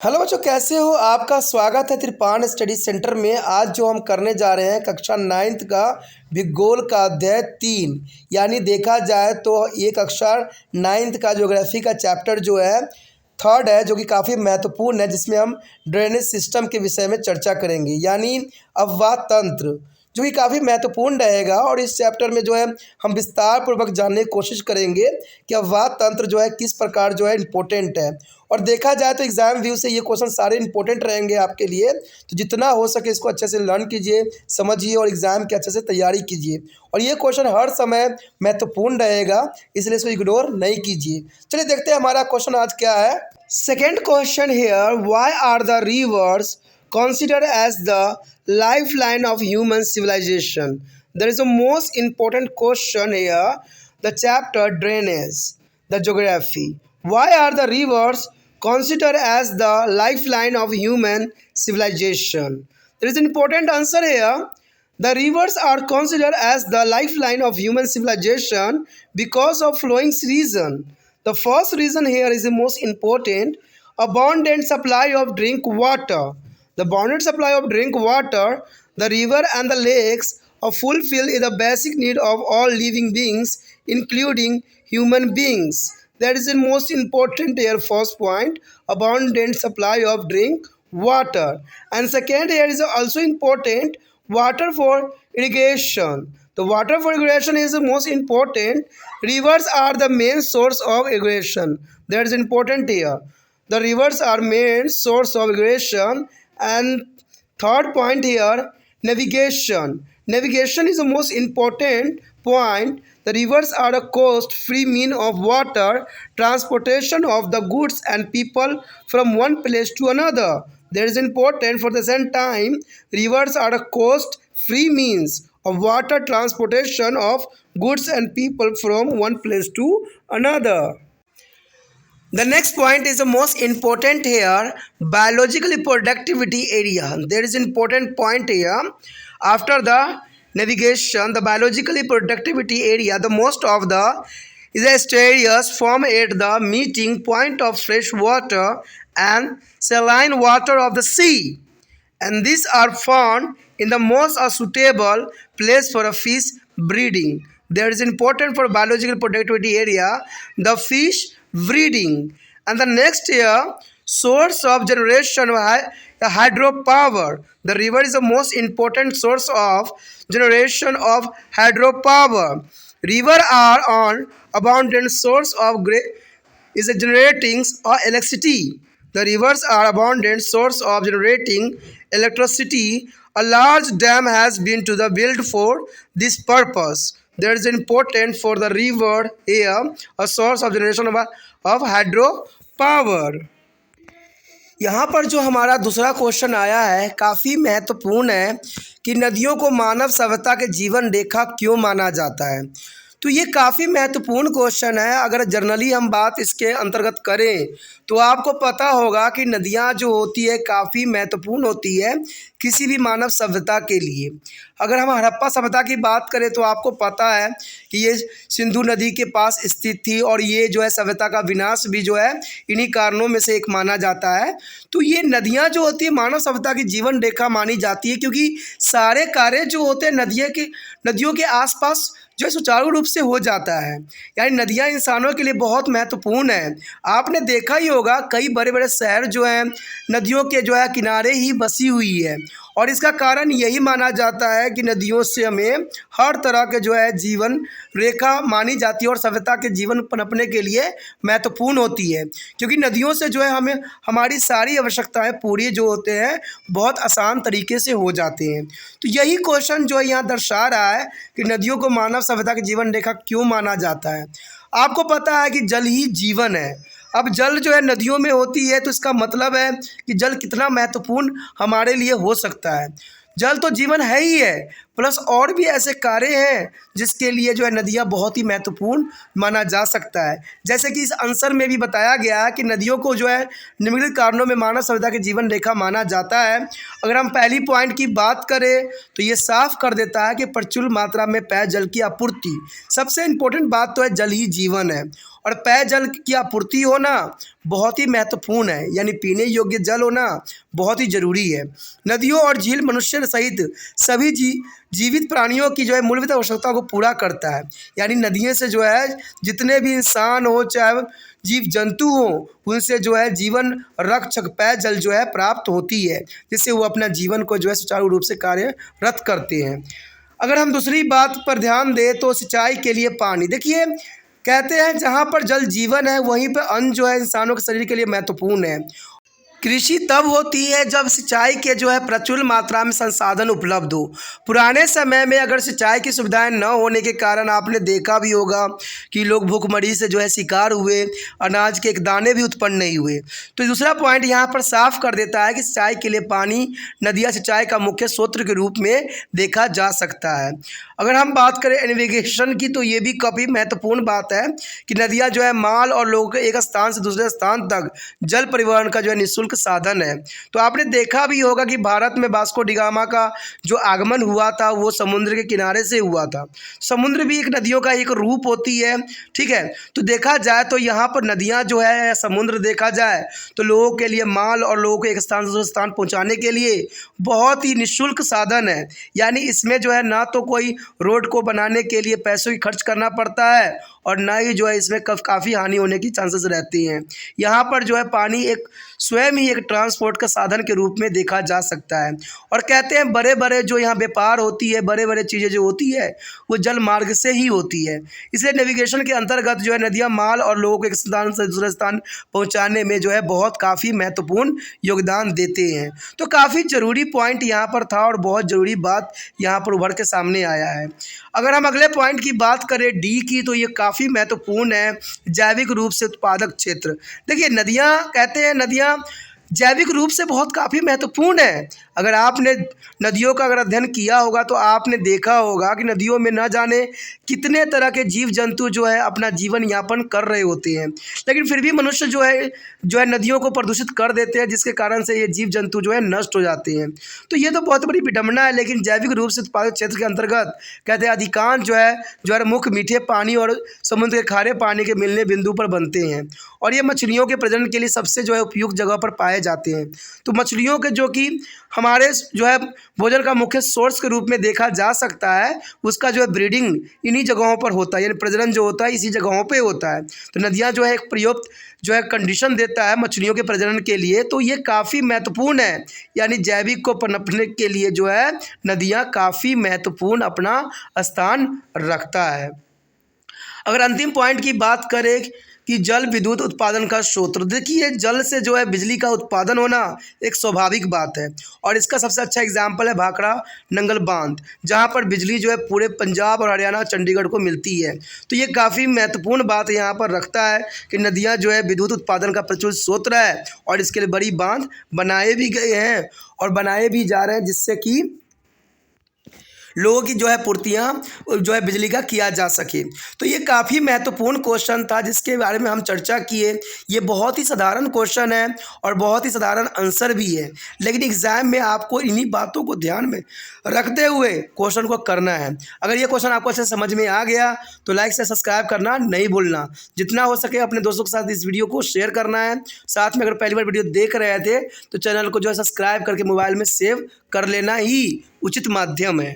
Hello बच्चों, कैसे हो? आपका स्वागत है त्रिपाण स्टडी सेंटर में। आज जो हम करने जा रहे हैं कक्षा 9th का भूगोल का अध्याय 3, यानी देखा जाए तो ये कक्षा 9th का ज्योग्राफी का चैप्टर जो है 3rd है, जो कि काफ़ी महत्वपूर्ण है, जिसमें हम ड्रेनेज सिस्टम के विषय में चर्चा करेंगे, यानी अववाह तंत्र, जो कि काफ़ी महत्वपूर्ण रहेगा। और इस चैप्टर में जो है हम विस्तार पूर्वक जानने की कोशिश करेंगे कि अववाह तंत्र जो है किस प्रकार जो है इम्पोर्टेंट है। और देखा जाए तो एग्ज़ाम व्यू से ये क्वेश्चन सारे इंपॉर्टेंट रहेंगे आपके लिए, तो जितना हो सके इसको अच्छे से लर्न कीजिए, समझिए और एग्ज़ाम की अच्छे से तैयारी कीजिए। और ये क्वेश्चन हर समय महत्वपूर्ण रहेगा, इसलिए इसको इग्नोर नहीं कीजिए। चलिए देखते हैं हमारा क्वेश्चन आज क्या है। Second question here, why are the rivers considered as the lifeline of human civilization? There is a most important question here, the chapter drainage, the geography. Why are the rivers considered as the lifeline of human civilization? There is an important answer here. The rivers are considered as the lifeline of human civilization because of flowing reason. The first reason here is the most important, abundant supply of drink water. The abundant supply of drink water, the river and the lakes are fulfill the basic need of all living beings, including human beings. That is the most important here, first point, abundant supply of drink water. And second here is also important, water for irrigation. The water for irrigation is the most important. Rivers are the main source of irrigation. That is important here. The rivers are main source of irrigation. And third point here, navigation. Navigation is the most important point. The rivers are a cost-free mean of water transportation of the goods and people from one place to another. That is important. For the same time, rivers are a cost-free means of water transportation of goods and people from one place to another. The next point is the most important here, biological productivity area. There is an important point here. After the navigation, the biologically productivity area, the most of the is areas form at the meeting point of fresh water and saline water of the sea, and these are found in the most suitable place for a fish breeding. There is important for biological productivity area, the fish breeding. And the next here, source of generation of hydropower. The river is the most important source of generation of hydropower. River are on abundant source of is generating electricity. The rivers are abundant source of generating electricity. A large dam has been to the built for this purpose. There is important for the river here, a source of generation of hydro power. यहाँ पर जो हमारा दूसरा question आया है काफ़ी महत्वपूर्ण है कि नदियों को मानव सभ्यता के जीवन रेखा क्यों माना जाता है। तो ये काफ़ी महत्वपूर्ण क्वेश्चन है। अगर जनरली हम बात इसके अंतर्गत करें तो आपको पता होगा कि नदियाँ जो होती है काफ़ी महत्वपूर्ण होती है किसी भी मानव सभ्यता के लिए। अगर हम हड़प्पा सभ्यता की बात करें तो आपको पता है कि ये सिंधु नदी के पास स्थित थी और ये जो है सभ्यता का विनाश भी जो है इन्हीं कारणों में से एक माना जाता है। तो ये नदियाँ जो होती है मानव सभ्यता की जीवन रेखा मानी जाती है, क्योंकि सारे कार्य जो होते हैं नदियों के आसपास जो सुचारू रूप से हो जाता है। यानी नदियाँ इंसानों के लिए बहुत महत्वपूर्ण है। आपने देखा ही होगा कई बड़े बड़े शहर जो हैं नदियों के जो है किनारे ही बसी हुई है, और इसका कारण यही माना जाता है कि नदियों से हमें हर तरह के जो है जीवन रेखा मानी जाती है और सभ्यता के जीवन पनपने के लिए महत्वपूर्ण होती है, क्योंकि नदियों से जो है हमें हमारी सारी आवश्यकताएं पूरी जो होते हैं बहुत आसान तरीके से हो जाते हैं। तो यही क्वेश्चन जो है यहाँ दर्शा रहा है कि नदियों को मानव सभ्यता की जीवन रेखा क्यों माना जाता है। आपको पता है कि जल ही जीवन है। अब जल जो है नदियों में होती है तो इसका मतलब है कि जल कितना महत्वपूर्ण हमारे लिए हो सकता है। जल तो जीवन है ही है, प्लस और भी ऐसे कार्य हैं जिसके लिए जो है नदियाँ बहुत ही महत्वपूर्ण माना जा सकता है। जैसे कि इस आंसर में भी बताया गया है कि नदियों को जो है निम्नलिखित कारणों में मानव सभ्यता की जीवन रेखा माना जाता है। अगर हम पहली पॉइंट की बात करें तो ये साफ कर देता है कि प्रचुर मात्रा में पेय जल की आपूर्ति। सबसे इम्पोर्टेंट बात तो है जल ही जीवन है, और पेय जल की आपूर्ति होना बहुत ही महत्वपूर्ण है, यानी पीने योग्य जल होना बहुत ही ज़रूरी है। नदियों और झील मनुष्य सहित सभी जीवित प्राणियों की जो है मूलभूत आवश्यकताओं को पूरा करता है। यानी नदियों से जो है जितने भी इंसान हो चाहे जीव जंतु हो, उनसे जो है जीवन रक्षक पेय जल जो है प्राप्त होती है, जिससे वो अपना जीवन को जो है सुचारू रूप से कार्यरत करते हैं। अगर हम दूसरी बात पर ध्यान दें तो सिंचाई के लिए पानी, देखिए कहते हैं जहाँ पर जल जीवन है वहीं पर अन्न जो है इंसानों के शरीर के लिए महत्वपूर्ण है। कृषि तब होती है जब सिंचाई के जो है प्रचुर मात्रा में संसाधन उपलब्ध हो। पुराने समय में अगर सिंचाई की सुविधाएं न होने के कारण आपने देखा भी होगा कि लोग भूखमरी से जो है शिकार हुए, अनाज के एक दाने भी उत्पन्न नहीं हुए। तो दूसरा पॉइंट यहाँ पर साफ कर देता है कि सिंचाई के लिए पानी नदियाँ सिंचाई का मुख्य स्रोत के रूप में देखा जा सकता है। अगर हम बात करें नेविगेशन की तो ये भी काफ़ी महत्वपूर्ण बात है कि नदियाँ जो है माल और लोगों के एक स्थान से दूसरे स्थान तक जल परिवहन का जो है निःशुल्क साधन है। तो आपने देखा भी होगा कि भारत में वास्को डी गामा का जो आगमन हुआ था वो समुद्र के किनारे से हुआ था। समुद्र भी एक नदियों का एक रूप होती है, ठीक है। तो देखा जाए तो यहाँ पर नदियाँ जो है समुद्र देखा जाए तो लोगों के लिए माल और लोगों को एक स्थान से दूसरे स्थान पहुँचाने के लिए बहुत ही निःशुल्क साधन है। यानी इसमें जो है ना तो कोई रोड को बनाने के लिए पैसों की खर्च करना पड़ता है और ना ही जो है इसमें काफ़ी हानि होने की चांसेस रहती हैं। यहाँ पर जो है पानी एक स्वयं ही एक ट्रांसपोर्ट का साधन के रूप में देखा जा सकता है। और कहते हैं बड़े बड़े जो यहाँ व्यापार होती है, बड़े बड़े चीज़ें जो होती है वो जल मार्ग से ही होती है। इसलिए नेविगेशन के अंतर्गत जो है नदियाँ माल और लोगों को एक स्थान से दूसरे स्थान पहुँचाने में जो है बहुत काफ़ी महत्वपूर्ण योगदान देते हैं। तो काफ़ी ज़रूरी पॉइंट यहाँ पर था और बहुत ज़रूरी बात यहाँ पर उभर के सामने आया है। अगर हम अगले पॉइंट की बात करें डी की तो ये काफ़ी महत्वपूर्ण है, जैविक रूप से उत्पादक क्षेत्र। देखिए नदियाँ कहते हैं नदियाँ जैविक रूप से बहुत काफ़ी महत्वपूर्ण है। अगर आपने नदियों का अगर अध्ययन किया होगा तो आपने देखा होगा कि नदियों में न जाने कितने तरह के जीव जंतु जो है अपना जीवन यापन कर रहे होते हैं, लेकिन फिर भी मनुष्य जो है नदियों को प्रदूषित कर देते हैं, जिसके कारण से ये जीव जंतु जो है नष्ट हो जाते हैं। तो ये तो बहुत बड़ी विडंबना है। लेकिन जैविक रूप से उत्पादित क्षेत्र के अंतर्गत कहते हैं अधिकांश जो है मुख्य मीठे पानी और समुद्र के खारे पानी के मिलने बिंदु पर बनते हैं, और ये मछलियों के प्रजनन के लिए सबसे जो है उपयुक्त जगह पर पाए जाते हैं। तो मछलियों के जो कि हमारे जो है भोजन का मुख्य सोर्स के रूप में देखा जा सकता है, उसका जो है ब्रीडिंग इन्हीं जगहों पर होता है, यानी प्रजनन जो होता है इसी जगहों पे होता है। तो नदियाँ जो है एक प्रयुक्त जो है कंडीशन देता है मछलियों के प्रजनन के लिए, तो ये काफ़ी महत्वपूर्ण है। यानी जैविक को पनपने के लिए जो है नदियाँ काफ़ी महत्वपूर्ण अपना स्थान रखता है। अगर अंतिम पॉइंट की बात करें कि जल विद्युत उत्पादन का स्रोत, देखिए जल से जो है बिजली का उत्पादन होना एक स्वाभाविक बात है, और इसका सबसे अच्छा एग्जाम्पल है भाखड़ा नंगल बांध, जहां पर बिजली जो है पूरे पंजाब और हरियाणा चंडीगढ़ को मिलती है। तो ये काफ़ी महत्वपूर्ण बात यहाँ पर रखता है कि नदियाँ जो है विद्युत उत्पादन का प्रचुर स्रोत है, और इसके लिए बड़ी बांध बनाए भी गए हैं और बनाए भी जा रहे हैं, जिससे कि लोगों की जो है पूर्तियाँ जो है बिजली का किया जा सके। तो ये काफ़ी महत्वपूर्ण क्वेश्चन था जिसके बारे में हम चर्चा किए। ये बहुत ही साधारण क्वेश्चन है और बहुत ही साधारण आंसर भी है, लेकिन एग्ज़ाम में आपको इन्हीं बातों को ध्यान में रखते हुए क्वेश्चन को करना है। अगर ये क्वेश्चन आपको अच्छे समझ में आ गया तो लाइक से सब्सक्राइब करना नहीं भूलना। जितना हो सके अपने दोस्तों के साथ इस वीडियो को शेयर करना है। साथ में अगर पहली बार वीडियो देख रहे थे तो चैनल को जो है सब्सक्राइब करके मोबाइल में सेव कर लेना ही उचित माध्यम है।